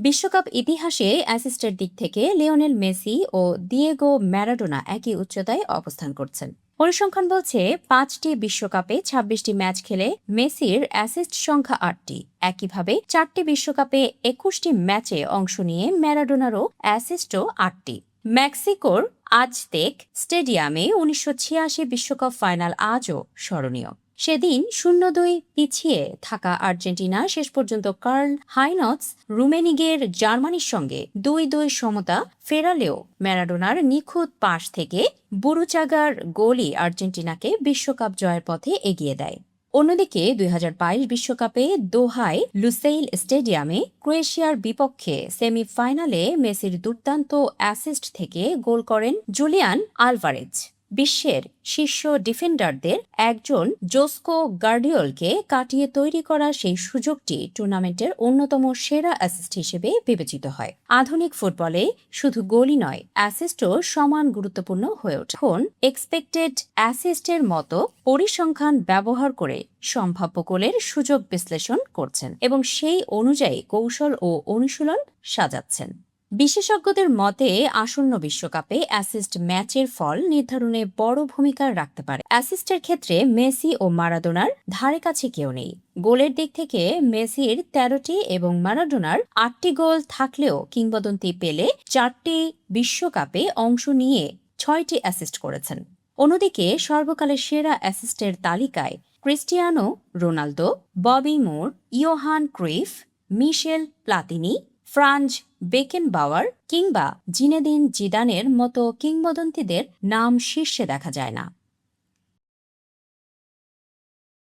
বিশ্বকাপ ইতিহাসে অ্যাসিস্টের দিক থেকে লিওনেল মেসি ও দিয়েগো ম্যারাডোনা একই উচ্চতায় অবস্থান করছেন। পরিসংখ্যান বলছে ৫টি বিশ্বকাপে ২৬টি ম্যাচ খেলে মেসির অ্যাসিস্ট সংখ্যা ৮টি। একইভাবে ৪টি বিশ্বকাপে ২১টি ম্যাচে অংশ নিয়ে ম্যারাডোনারও অ্যাসিস্টও ৮টি। মেক্সিকোর আজতেক স্টেডিয়ামে ১৯৮৬ বিশ্বকাপ ফাইনাল আজও স্মরণীয়। সেদিন ০-২ পিছিয়ে থাকা আর্জেন্টিনা শেষ পর্যন্ত কার্ল হাইনৎস রুমেনিগের জার্মানির সঙ্গে ২-২ সমতা ফেরালেও ম্যারাডোনার নিখুঁত পাস থেকে বুরুচাগার গোলই আর্জেন্টিনাকে বিশ্বকাপ জয়ের পথে এগিয়ে দেয়। অন্যদিকে ২০২২ বিশ্বকাপে দোহায় লুসেইল স্টেডিয়ামে ক্রোয়েশিয়ার বিপক্ষে সেমিফাইনালে মেসির দুর্দান্ত অ্যাসিস্ট থেকে গোল করেন জুলিয়ান আলভারেজ। বিশ্বের শীর্ষ ডিফেন্ডারদের একজন জোস্কো গার্ডিওলকে কাটিয়ে তৈরি করা সেই সুযোগটি টুর্নামেন্টের অন্যতম সেরা অ্যাসিস্ট হিসেবে বিবেচিত হয়। আধুনিক ফুটবলে শুধু গোলই নয়, অ্যাসিস্টও সমান গুরুত্বপূর্ণ হয়ে ওঠে। এখন এক্সপেক্টেড অ্যাসিস্টের মতো পরিসংখ্যান ব্যবহার করে সম্ভাব্য গোলের সুযোগ বিশ্লেষণ করছেন এবং সেই অনুযায়ী কৌশল ও অনুশীলন সাজাচ্ছেন। বিশেষজ্ঞদের মতে আসন্ন বিশ্বকাপে অ্যাসিস্ট ম্যাচের ফল নির্ধারণে বড় ভূমিকা রাখতে পারে। অ্যাসিস্টের ক্ষেত্রে মেসি ও মারাদোনার ধারে কাছে কেউ নেই। গোলের দিক থেকে মেসির ১৩টি এবং মারাডোনার ৮টি গোল থাকলেও কিংবদন্তি পেলে ৪টি বিশ্বকাপে অংশ নিয়ে ৬টি অ্যাসিস্ট করেছেন। অন্যদিকে সর্বকালের সেরা অ্যাসিস্টের তালিকায় Cristiano Ronaldo, Bobby Moore, Johan Cruyff, Michel Platini, Franz Beckenbauer কিংবা জিনেদিন জিদানের মতো কিংবদন্তিদের নাম শীর্ষে দেখা যায় না।